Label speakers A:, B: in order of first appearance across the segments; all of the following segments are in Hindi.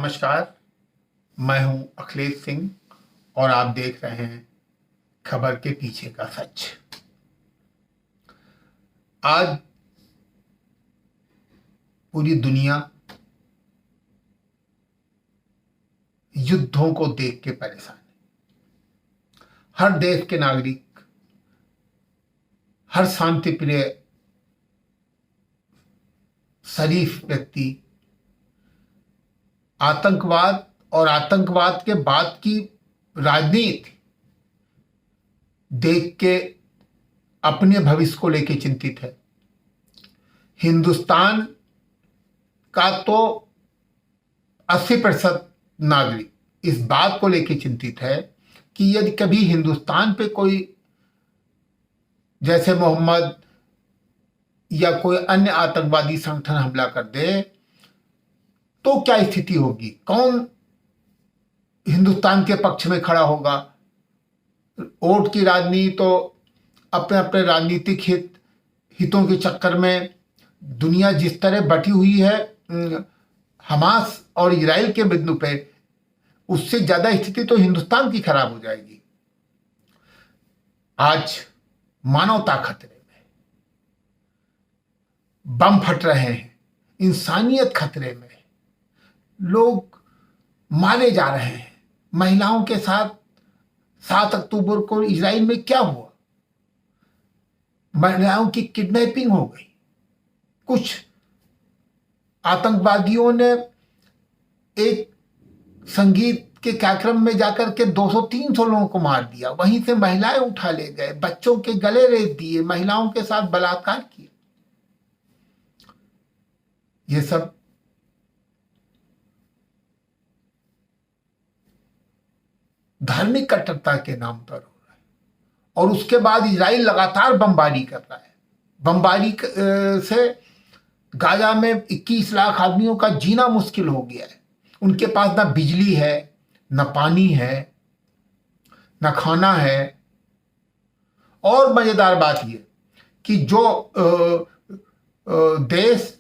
A: नमस्कार। मैं हूं अखिलेश सिंह और आप देख रहे हैं खबर के पीछे का सच। आज पूरी दुनिया युद्धों को देख के परेशान है। हर देश के नागरिक, हर शांति प्रिय शरीफ व्यक्ति आतंकवाद और आतंकवाद के बाद की राजनीति देख के अपने भविष्य को लेकर चिंतित है। हिंदुस्तान का तो 80% नागरिक इस बात को लेकर चिंतित है कि यदि कभी हिंदुस्तान पे कोई जैसे मोहम्मद या कोई अन्य आतंकवादी संगठन हमला कर दे तो क्या स्थिति होगी, कौन हिंदुस्तान के पक्ष में खड़ा होगा। वोट की राजनीति तो अपने अपने राजनीतिक हितों के चक्कर में दुनिया जिस तरह बटी हुई है हमास और इजराइल के बिंदु पे, उससे ज्यादा स्थिति तो हिंदुस्तान की खराब हो जाएगी। आज मानवता खतरे में, बम फट रहे हैं, इंसानियत खतरे में, लोग मारे जा रहे हैं। महिलाओं के साथ 7 अक्टूबर को इजराइल में क्या हुआ, महिलाओं की किडनैपिंग हो गई। कुछ आतंकवादियों ने एक संगीत के कार्यक्रम में जाकर के 200-300 लोगों को मार दिया, वहीं से महिलाएं उठा ले गए, बच्चों के गले रेत दिए, महिलाओं के साथ बलात्कार किए। ये सब धार्मिक कट्टरता के नाम पर हो रहा है। और उसके बाद इजराइल लगातार बमबारी कर रहा है। बमबारी से गाजा में 21 लाख आदमियों का जीना मुश्किल हो गया है। उनके पास ना बिजली है, ना पानी है, ना खाना है। और मजेदार बात यह कि जो देश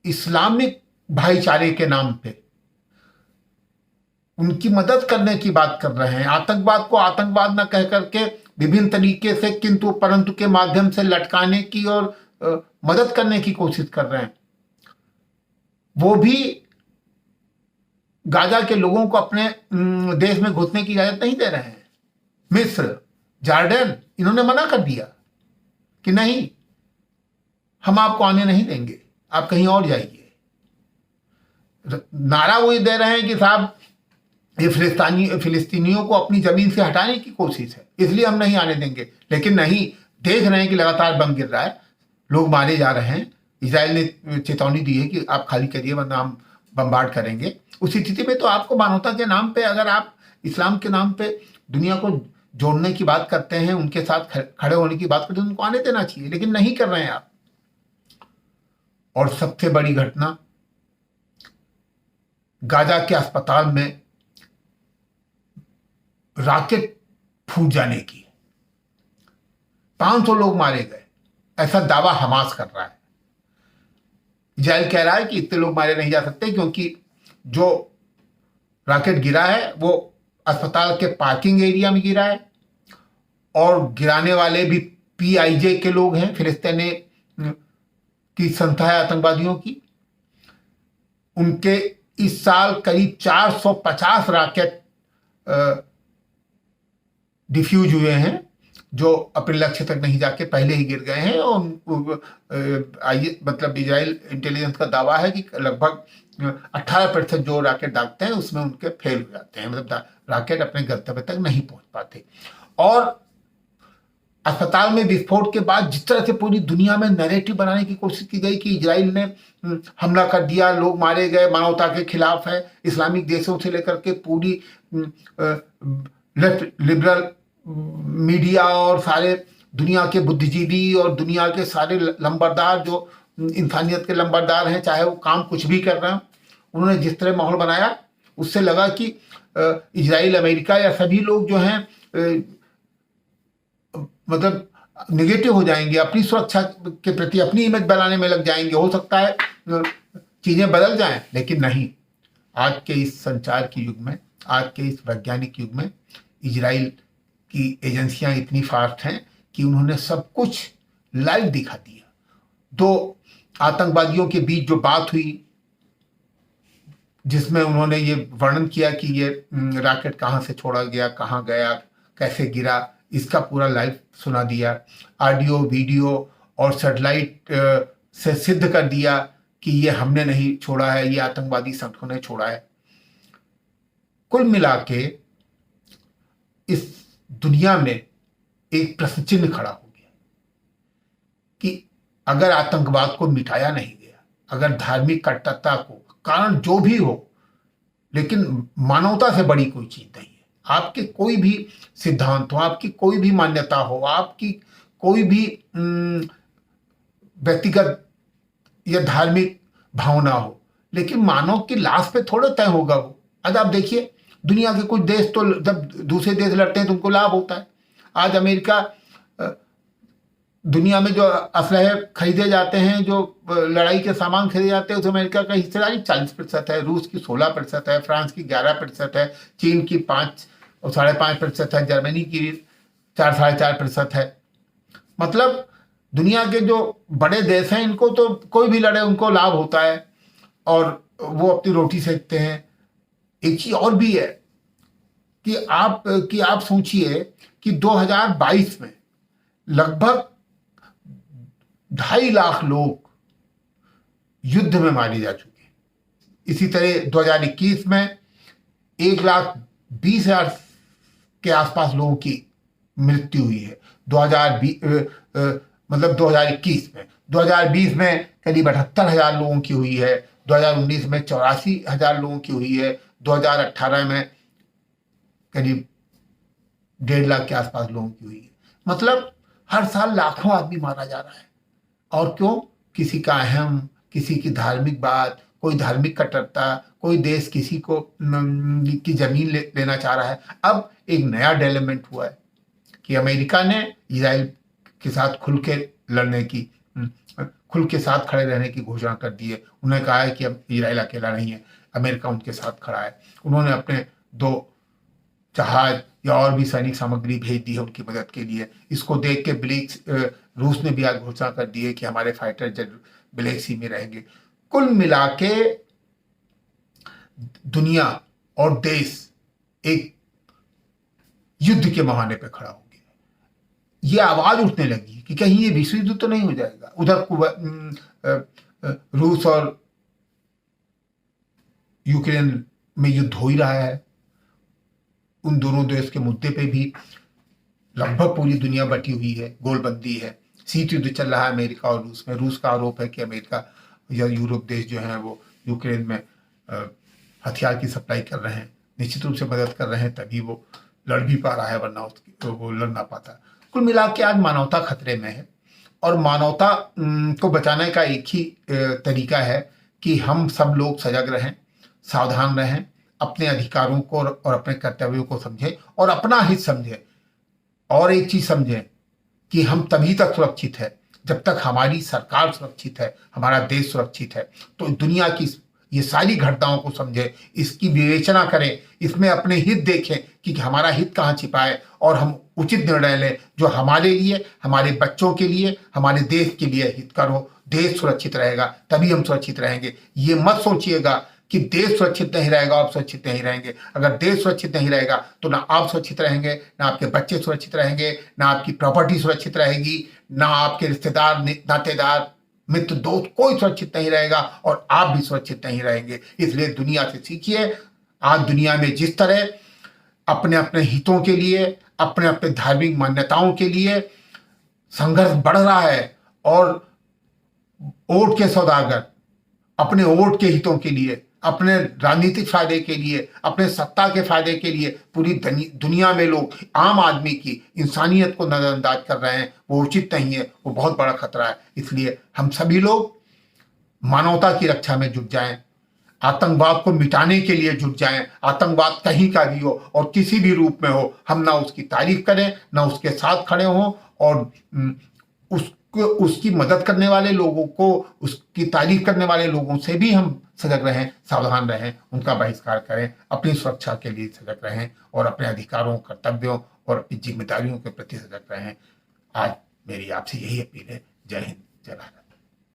A: इस्लामिक भाईचारे के नाम पे उनकी मदद करने की बात कर रहे हैं, आतंकवाद को आतंकवाद न कह करके विभिन्न तरीके से किंतु परंतु के माध्यम से लटकाने की और मदद करने की कोशिश कर रहे हैं, वो भी गाजा के लोगों को अपने देश में घुसने की इजाजत नहीं दे रहे हैं। मिस्र, जॉर्डन, इन्होंने मना कर दिया कि नहीं, हम आपको आने नहीं देंगे, आप कहीं और जाइए। नारा वो दे रहे हैं कि साहब ये फिलिस्तीनियों को अपनी जमीन से हटाने की कोशिश है, इसलिए हम नहीं आने देंगे। लेकिन नहीं, देख रहे हैं कि लगातार बम गिर रहा है, लोग मारे जा रहे हैं। इजराइल ने चेतावनी दी है कि आप खाली करिए वरना हम बमबार्ड करेंगे। उस स्थिति में तो आपको मानवता के नाम पे, अगर आप इस्लाम के नाम पे दुनिया को जोड़ने की बात करते हैं, उनके साथ खड़े होने की बात करते हैं, उनको आने देना चाहिए, लेकिन नहीं कर रहे हैं आप। और सबसे बड़ी घटना गाजा के अस्पताल में रॉकेट फूट जाने की, 500 लोग मारे गए, ऐसा दावा हमास कर रहा है। इजराइल कह रहा है कि इतने लोग मारे नहीं जा सकते क्योंकि जो रॉकेट गिरा है वो अस्पताल के पार्किंग एरिया में गिरा है और गिराने वाले भी PIJ के लोग हैं, फिलिस्तीनी की संस्था है आतंकवादियों की। उनके इस साल करीब 450 रॉकेट डिफ्यूज हुए हैं जो अपने लक्ष्य तक नहीं जाके पहले ही गिर गए हैं। और मतलब इजराइल इंटेलिजेंस का दावा है कि लगभग 18% जो रॉकेट दागते हैं उसमें उनके फेल हो जाते हैं, मतलब रॉकेट अपने गंतव्य तक नहीं पहुंच पाते। और अस्पताल में विस्फोट के बाद जिस तरह से पूरी दुनिया में नैरेटिव बनाने की कोशिश की गई कि इजराइल ने हमला कर दिया, लोग मारे गए, मानवता के खिलाफ है, इस्लामिक देशों से लेकर के पूरी लेफ्ट लिबरल मीडिया और सारे दुनिया के बुद्धिजीवी और दुनिया के सारे लंबरदार जो इंसानियत के लंबरदार हैं, चाहे वो काम कुछ भी कर रहे हैं, उन्होंने जिस तरह माहौल बनाया उससे लगा कि इजराइल, अमेरिका या सभी लोग जो हैं मतलब निगेटिव हो जाएंगे, अपनी सुरक्षा के प्रति अपनी इमेज बनाने में लग जाएंगे। हो सकता है चीजें बदल जाएं, लेकिन नहीं। आज के इस संचार के युग में, आज के इस वैज्ञानिक युग में इजराइल की एजेंसियां इतनी फास्ट हैं कि उन्होंने सब कुछ लाइव दिखा दिया। दो आतंकवादियों के बीच जो बात हुई, जिसमें उन्होंने ये वर्णन किया कि ये रॉकेट कहाँ से छोड़ा गया, कहाँ गया, कैसे गिरा, इसका पूरा लाइव सुना दिया। ऑडियो, वीडियो और सैटेलाइट से सिद्ध कर दिया कि ये हमने नहीं छोड़ा है, ये आतंकवादी संगठनों ने छोड़ा है। कुल मिला के इस दुनिया में एक प्रश्न चिन्ह खड़ा हो गया कि अगर आतंकवाद को मिटाया नहीं गया, अगर धार्मिक कट्टरता को, कारण जो भी हो, लेकिन मानवता से बड़ी कोई चीज नहीं है। आपके कोई भी सिद्धांत हो, आपकी कोई भी मान्यता हो, आपकी कोई भी व्यक्तिगत या धार्मिक भावना हो, लेकिन मानव की लाश पे थोड़ा तय होगा वो। आज आप देखिए, दुनिया के कुछ देश तो जब दूसरे देश लड़ते हैं तो उनको लाभ होता है। आज अमेरिका, दुनिया में जो असलहे खरीदे जाते हैं, जो लड़ाई के सामान खरीदे जाते हैं, उसमें अमेरिका का हिस्सेदारी 40% है, रूस की 16% है, फ्रांस की 11% है, चीन की 5 और 5.5% है, जर्मनी की 4-4.5% है। मतलब दुनिया के जो बड़े देश हैं, इनको तो कोई भी लड़े उनको लाभ होता है और वो अपनी रोटी सेकते हैं। एक चीज और भी है कि आप सोचिए कि 2022 में लगभग 2.5 लाख लोग युद्ध में मारे जा चुके हैं। इसी तरह 2021 में 1,20,000 के आसपास लोगों की मृत्यु हुई है। 2020 में करीब 78,000 लोगों की हुई है। 2019 में 84,000 लोगों की हुई है। 2018 में करीब 1.5 लाख के आसपास लोगों की हुई है। मतलब हर साल लाखों आदमी मारा जा रहा है। और क्यों? किसी का अहम, किसी की धार्मिक बात, कोई धार्मिक कट्टरता, कोई देश किसी को की जमीन लेना चाह रहा है। अब एक नया डेवलपमेंट हुआ है कि अमेरिका ने इजराइल के साथ खुल के लड़ने की, खुल के साथ खड़े रहने की घोषणा कर दी है। उन्होंने कहा है कि अब इजराइल अकेला नहीं है, अमेरिका उनके साथ खड़ा है। उन्होंने अपने 2 जहाज या और भी सैनिक सामग्री भेज दी है उनकी मदद के लिए। इसको देख के रूस ने भी आज घोषणा कर दी है कि हमारे फाइटर जेट ब्लैक सी में रहेंगे। कुल मिला के दुनिया और देश एक युद्ध के बहाने पे खड़ा हो गया। ये आवाज उठने लगी कि कहीं ये विश्व युद्ध तो नहीं हो जाएगा। उधर रूस और यूक्रेन में युद्ध हो ही रहा है। उन दोनों देश के मुद्दे पे भी लगभग पूरी दुनिया बटी हुई है, गोलबंदी है, शीत युद्ध चल रहा है अमेरिका और रूस में। रूस का आरोप है कि अमेरिका या यूरोप देश जो हैं वो यूक्रेन में हथियार की सप्लाई कर रहे हैं, निश्चित रूप से मदद कर रहे हैं, तभी वो लड़ भी पा रहा है, वरना तो वो लड़ ना पाता। कुल मिला के आज मानवता खतरे में है और मानवता को बचाने का एक ही तरीका है कि हम सब लोग सजग रहें, सावधान रहें, अपने अधिकारों को और अपने कर्तव्यों को समझें और अपना हित समझें। और एक चीज समझें कि हम तभी तक सुरक्षित है जब तक हमारी सरकार सुरक्षित है, हमारा देश सुरक्षित है। तो दुनिया की ये सारी घटनाओं को समझें, इसकी विवेचना करें, इसमें अपने हित देखें कि हमारा हित कहाँ छिपा है और हम उचित निर्णय लें जो हमारे लिए, हमारे बच्चों के लिए, हमारे देश के लिए हितकर हो। देश सुरक्षित रहेगा तभी हम सुरक्षित रहेंगे। ये मत सोचिएगा कि देश सुरक्षित नहीं रहेगा, आप सुरक्षित नहीं रहेंगे। अगर देश सुरक्षित नहीं रहेगा तो ना आप सुरक्षित रहेंगे, ना आपके बच्चे सुरक्षित रहेंगे, ना आपकी प्रॉपर्टी सुरक्षित रहेगी, ना आपके रिश्तेदार, नातेदार, मित्र, दोस्त, कोई सुरक्षित नहीं रहेगा और आप भी सुरक्षित नहीं रहेंगे। इसलिए दुनिया से सीखिए। आज दुनिया में जिस तरह अपने अपने हितों के लिए, अपने अपने धार्मिक मान्यताओं के लिए संघर्ष बढ़ रहा है और वोट के सौदागर अपने वोट के हितों के लिए, अपने राजनीतिक फायदे के लिए, अपने सत्ता के फायदे के लिए पूरी दुनिया में लोग आम आदमी की इंसानियत को नजरअंदाज कर रहे हैं, वो उचित नहीं है, वो बहुत बड़ा खतरा है। इसलिए हम सभी लोग मानवता की रक्षा में जुट जाएं, आतंकवाद को मिटाने के लिए जुट जाएं। आतंकवाद कहीं का भी हो और किसी भी रूप में हो, हम ना उसकी तारीफ करें, ना उसके साथ खड़े हों और उसकी मदद करने वाले लोगों को, उसकी तारीफ करने वाले लोगों से भी हम सजग रहें, सावधान रहें, उनका बहिष्कार करें, अपनी सुरक्षा के लिए सजग रहें और अपने अधिकारों, कर्तव्यों और अपनी जिम्मेदारियों के प्रति सजग रहें। आज मेरी आपसे यही अपील है। जय हिंद, जय भारत।